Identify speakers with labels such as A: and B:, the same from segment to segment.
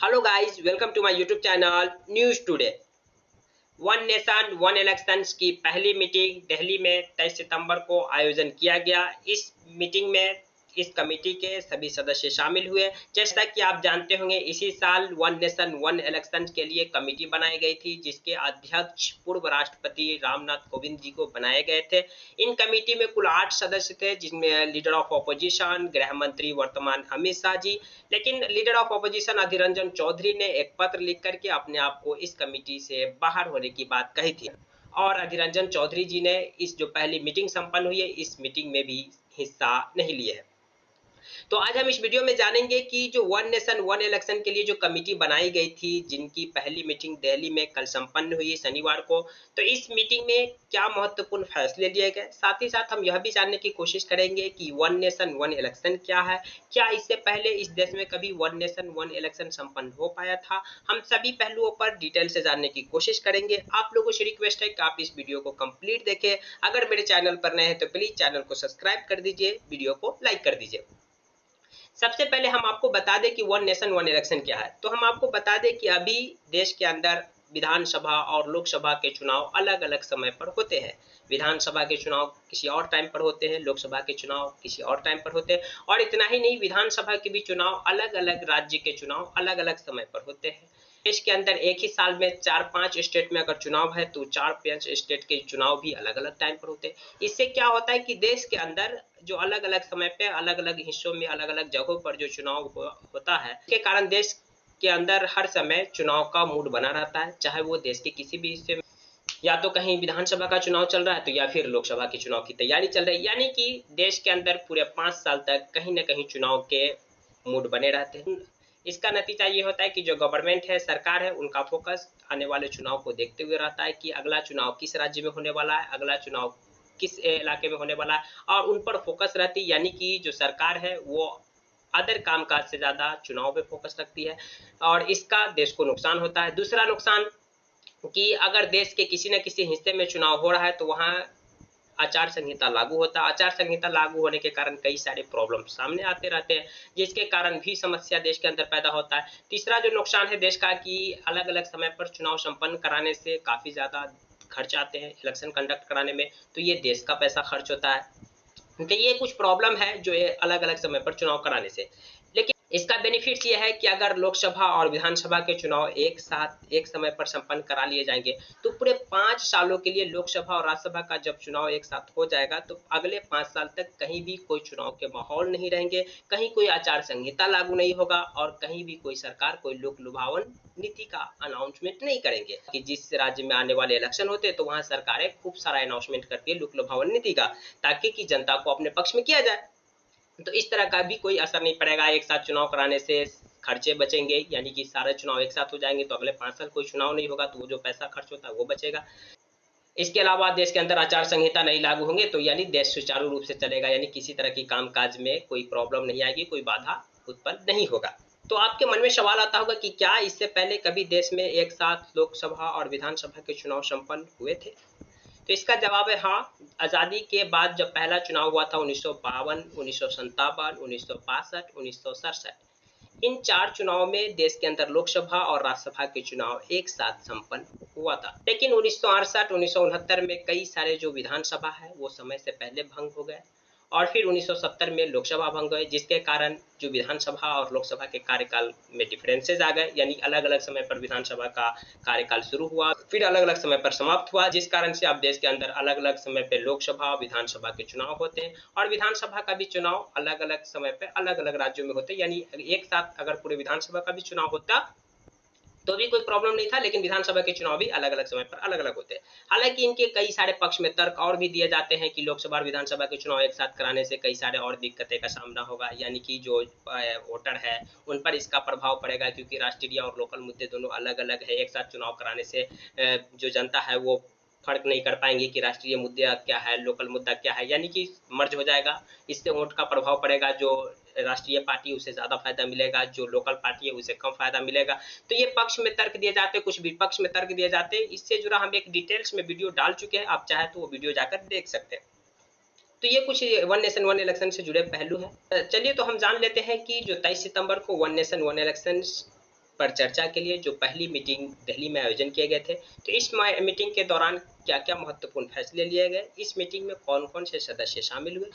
A: Hello guys, welcome to my YouTube channel news today. One nation one elections की पहली meeting Delhi में 23 सितंबर को आयोजन किया गया। इस मीटिंग में इस कमेटी के सभी सदस्य शामिल हुए। जैसा कि आप जानते होंगे, इसी साल वन नेशन वन इलेक्शन के लिए कमेटी बनाई गई थी, जिसके अध्यक्ष पूर्व राष्ट्रपति रामनाथ कोविंद जी को बनाए गए थे। इन कमेटी में कुल 8 सदस्य थे, जिसमें लीडर ऑफ ऑपोजिशन गृह मंत्री वर्तमान अमित शाह जी। लेकिन leader of opposition Adhir Ranjan Chaudhary ने एक पत्र लिख करके अपने आप को इस कमेटी से बाहर होने की बात कही थी, और अधीर रंजन चौधरी जी ने इस जो पहली मीटिंग संपन्न हुई है, इस मीटिंग में भी हिस्सा नहीं लिए है। तो आज हम इस वीडियो में जानेंगे कि जो वन नेशन वन इलेक्शन के लिए जो कमेटी बनाई गई थी, जिनकी पहली मीटिंग दिल्ली में कल संपन्न हुई शनिवार को, तो इस मीटिंग में क्या महत्वपूर्ण फैसले लिए गए। साथ ही साथ हम यह भी जानने की कोशिश करेंगे कि वन नेशन वन इलेक्शन क्या है, क्या इससे पहले इस देश में कभी वन नेशन वन इलेक्शन संपन्न हो पाया था। हम सभी पहलुओं पर डिटेल से जानने की कोशिश करेंगे। आप लोगों से रिक्वेस्ट है कि आप इस वीडियो को कंप्लीट देखें। अगर मेरे चैनल पर नए हैं तो प्लीज चैनल को सब्सक्राइब कर दीजिए, वीडियो को लाइक कर दीजिए। सबसे पहले हम आपको बता दें कि वन नेशन वन इलेक्शन क्या है। तो हम आपको बता दें कि अभी देश के अंदर विधानसभा और लोकसभा के चुनाव अलग अलग समय पर होते हैं। विधानसभा के चुनाव किसी और टाइम पर होते हैं, लोकसभा के चुनाव किसी और टाइम पर होते हैं। और इतना ही नहीं, विधानसभा के भी चुनाव अलग अलग, राज्य के चुनाव अलग अलग समय पर होते हैं। देश के अंदर एक ही साल में 4-5 स्टेट में अगर चुनाव है, तो 4-5 स्टेट के चुनाव भी अलग अलग टाइम पर होते हैं। इससे क्या होता है कि देश के अंदर जो अलग अलग समय पे अलग अलग हिस्सों में अलग अलग जगहों पर जो चुनाव होता है, इसके कारण देश के अंदर हर समय चुनाव का मूड बना रहता है। चाहे वो देश के किसी भी हिस्से में, या तो कहीं विधानसभा का चुनाव चल रहा है, तो या फिर लोकसभा के चुनाव की तैयारी चल रही है। यानी कि देश के अंदर पूरे 5 साल तक कहीं ना कहीं चुनाव के मूड बने रहते हैं। इसका नतीजा ये होता है कि जो गवर्नमेंट है, सरकार है, उनका फोकस आने वाले चुनाव को देखते हुए रहता है कि अगला चुनाव किस राज्य में होने वाला है, अगला चुनाव किस इलाके में होने वाला है, और उन पर फोकस रहती है। यानी कि जो सरकार है वो अदर कामकाज से ज़्यादा चुनाव पे फोकस रखती है, और इसका देश को नुकसान होता है। दूसरा नुकसान कि अगर देश के किसी न किसी हिस्से में चुनाव हो रहा है, तो वहाँ आचार संहिता लागू होता है। आचार संहिता लागू होने के कारण कई सारे प्रॉब्लम सामने आते रहते हैं, जिसके कारण भी समस्या देश के अंदर पैदा होता है। तीसरा जो नुकसान है देश का, कि अलग अलग समय पर चुनाव संपन्न कराने से काफ़ी ज़्यादा खर्च आते हैं इलेक्शन कंडक्ट कराने में, तो ये देश का पैसा खर्च होता है। तो ये कुछ प्रॉब्लम है जो ये अलग अलग समय पर चुनाव कराने से। लेकिन इसका बेनिफिट्स ये है कि अगर लोकसभा और विधानसभा के चुनाव एक साथ एक समय पर संपन्न करा लिए जाएंगे, तो पूरे 5 सालों के लिए लोकसभा और राज्यसभा का जब चुनाव एक साथ हो जाएगा, तो अगले 5 साल तक कहीं भी कोई चुनाव के माहौल नहीं रहेंगे, कहीं कोई आचार संहिता लागू नहीं होगा, और कहीं भी कोई सरकार कोई लोक लुभावन नीति का अनाउंसमेंट नहीं करेंगे। कि जिस राज्य में आने वाले इलेक्शन होते हैं, तो वहां सरकारें खूब सारा अनाउंसमेंट करती है लोक लुभावन नीति का, ताकि कि जनता को अपने पक्ष में किया जाए। तो इस तरह का भी कोई असर नहीं पड़ेगा। एक साथ चुनाव कराने से खर्चे बचेंगे, यानी कि सारे चुनाव एक साथ हो जाएंगे, तो अगले 5 साल कोई चुनाव नहीं होगा, तो वो जो पैसा खर्च होता है वो बचेगा। इसके अलावा देश के अंदर आचार संहिता नहीं लागू होंगे, तो यानी देश सुचारू रूप से चलेगा, यानी किसी तरह की कामकाज में कोई प्रॉब्लम नहीं आएगी, कोई बाधा उत्पन्न नहीं होगा। तो आपके मन में सवाल आता होगा कि क्या इससे पहले कभी देश में एक साथ लोकसभा और विधानसभा के चुनाव संपन्न हुए थे। तो इसका जवाब है हाँ। आज़ादी के बाद जब पहला चुनाव हुआ था 1952, 1957, 1962, 1967, इन 4 चुनाव में देश के अंदर लोकसभा और राज्यसभा के चुनाव एक साथ संपन्न हुआ था। लेकिन 1968, 1969 में कई सारे जो विधानसभा है वो समय से पहले भंग हो गए, और फिर 1970 में लोकसभा भंग हुए, जिसके कारण जो विधानसभा और लोकसभा के कार्यकाल में डिफरेंसेस आ गए। यानी अलग अलग समय पर विधानसभा का कार्यकाल शुरू हुआ, फिर अलग अलग समय पर समाप्त हुआ, जिस कारण से अब देश के अंदर अलग अलग समय पर लोकसभा विधानसभा के चुनाव होते हैं, और विधानसभा का भी चुनाव अलग अलग समय पर अलग अलग राज्यों में होते हैं। यानी एक साथ अगर पूरे विधानसभा का भी चुनाव होता तो भी कोई प्रॉब्लम नहीं था, लेकिन विधानसभा के चुनाव भी अलग अलग समय पर अलग अलग होते हैं। हालांकि इनके कई सारे पक्ष में तर्क और भी दिए जाते हैं कि लोकसभा और विधानसभा के चुनाव एक साथ कराने से कई सारे और दिक्कतें का सामना होगा, यानी कि जो वोटर है उन पर इसका प्रभाव पड़ेगा, क्योंकि राष्ट्रीय और लोकल मुद्दे दोनों अलग अलग है। एक साथ चुनाव कराने से जो जनता है वो फर्क नहीं कर पाएंगे कि राष्ट्रीय मुद्दा क्या है, लोकल मुद्दा क्या है, यानी कि मर्ज हो जाएगा। इससे वोट का प्रभाव पड़ेगा, जो राष्ट्रीय पार्टी उसे ज़्यादा फायदा मिलेगा, जो लोकल पार्टी है उसे कम फायदा मिलेगा। तो ये पक्ष में तर्क दिए जाते हैं, कुछ विपक्ष में तर्क दिए जाते हैं। इससे जुड़ा हम एक डिटेल्स में वीडियो डाल चुके हैं, आप चाहे तो वो वीडियो जाकर देख सकते हैं। तो ये कुछ वन नेशन वन इलेक्शन से जुड़े पहलू हैं। चलिए तो हम जान लेते हैं कि जो 23 सितंबर को वन नेशन वन इलेक्शन पर चर्चा के लिए जो पहली मीटिंग दिल्ली में आयोजन किए गए थे। तो इस मीटिंग के दौरान क्या-क्या महत्वपूर्ण फैसले लिए गए, इस मीटिंग में कौन-कौन से सदस्य शामिल हुए।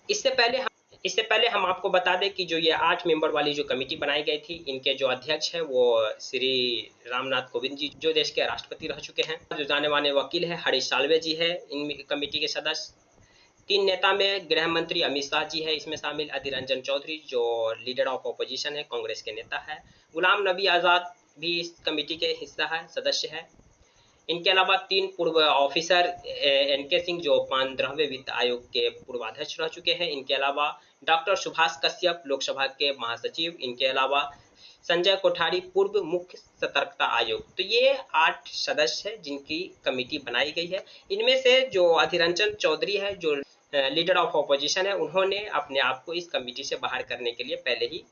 A: इससे पहले हम आपको बता दें कि जो ये 8 मेंबर वाली जो कमेटी बनाई गई थी, इनके जो अध्यक्ष हैं वो श्री रामनाथ कोविंद जी, जो देश के राष्ट्रपति रह चुके हैं। जो जाने-माने वकील हैं हरीश साल्वे जी है इन कमेटी के सदस्य। 3 नेता में गृह मंत्री अमित शाह जी है इसमें शामिल, अधीर रंजन चौधरी जो लीडर ऑफ ऑपोजिशन है, कांग्रेस के नेता है। गुलाम नबी आज़ाद भी इस कमेटी के हिस्सा है, सदस्य है। इनके अलावा 3 पूर्व ऑफिसर एनके सिंह जो 15वें वित्त आयोग के पूर्वाध्यक्ष रह चुके हैं। इनके अलावा डॉक्टर सुभाष कश्यप लोकसभा के महासचिव। इनके अलावा संजय कोठारी पूर्व मुख्य सतर्कता आयोग। तो ये 8 सदस्य हैं जिनकी कमेटी बनाई गई है। इनमें से जो अधीर रंजन चौधरी है जो लीडर ऑफ ऑपोजिशन है, उन्होंने अपने आप को इस कमेटी से बाहर करने के लिए पहले ही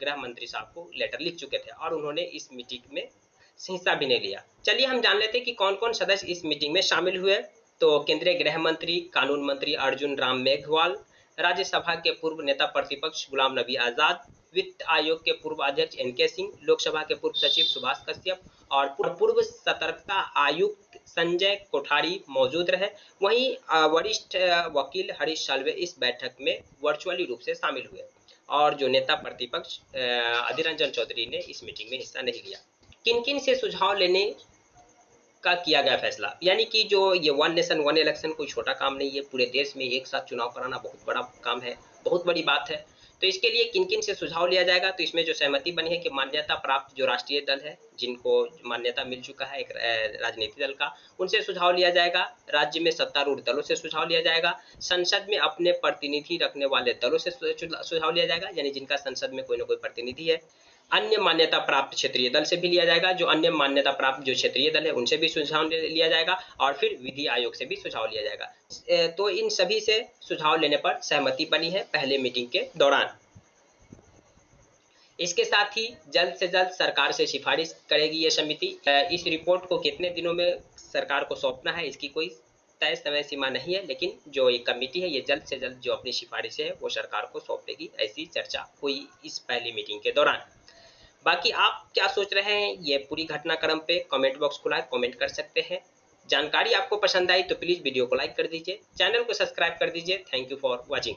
A: गृह मंत्री साहब को लेटर लिख चुके थे और उन्होंने इस मीटिंग में हिस्सा भी नहीं लिया। चलिए हम जान लेते हैं कि कौन-कौन सदस्य इस मीटिंग में शामिल हुए। तो केंद्रीय गृह मंत्री, कानून मंत्री अर्जुन राम मेघवाल, राज्यसभा के पूर्व नेता प्रतिपक्ष गुलाम नबी आज़ाद, वित्त आयोग के पूर्व अध्यक्ष एनके सिंह, लोकसभा के पूर्व सचिव सुभाष कश्यप और पूर्व सतर्कता आयुक्त संजय कोठारी मौजूद रहे। वहीं वरिष्ठ वकील हरीश साल्वे इस बैठक में वर्चुअली रूप से शामिल हुए और जो नेता प्रतिपक्ष अधीर रंजन चौधरी ने इस मीटिंग में हिस्सा नहीं लिया। किन-किन से सुझाव लेने का किया गया फैसला, यानी कि जो ये वन नेशन वन इलेक्शन कोई छोटा काम नहीं है, पूरे देश में एक साथ चुनाव कराना बहुत बड़ा काम है, बहुत बड़ी बात है। तो इसके लिए किन-किन से सुझाव लिया जाएगा, तो इसमें जो सहमति बनी है कि मान्यता प्राप्त जो राष्ट्रीय दल है, जिनको मान्यता मिल चुका है एक राजनीतिक दल का, उनसे सुझाव लिया जाएगा। राज्य में सत्तारूढ़ दलों से सुझाव लिया जाएगा। संसद में अपने प्रतिनिधि रखने वाले दलों से सुझाव लिया जाएगा, यानी जिनका संसद में कोई न कोई प्रतिनिधि है। अन्य मान्यता प्राप्त क्षेत्रीय दल से भी लिया जाएगा, जो अन्य मान्यता प्राप्त जो क्षेत्रीय दल है उनसे भी सुझाव लिया जाएगा और फिर विधि आयोग से भी सुझाव लिया जाएगा। तो इन सभी से सुझाव लेने पर सहमति बनी है पहले मीटिंग के दौरान। इसके साथ ही जल्द से जल्द सरकार से सिफारिश करेगी ये समिति। इस रिपोर्ट को कितने दिनों में सरकार को सौंपना है इसकी कोई तय समय सीमा नहीं है, लेकिन जो ये कमेटी है ये जल्द से जल्द जो अपनी सिफारिशें है वो सरकार को सौंपेगी, ऐसी चर्चा हुई इस पहली मीटिंग के दौरान। बाकी आप क्या सोच रहे हैं ये पूरी घटनाक्रम पे कमेंट बॉक्स खुला है, कमेंट कर सकते हैं। जानकारी आपको पसंद आई तो प्लीज़ वीडियो को लाइक कर दीजिए, चैनल को सब्सक्राइब कर दीजिए। Thank you for watching.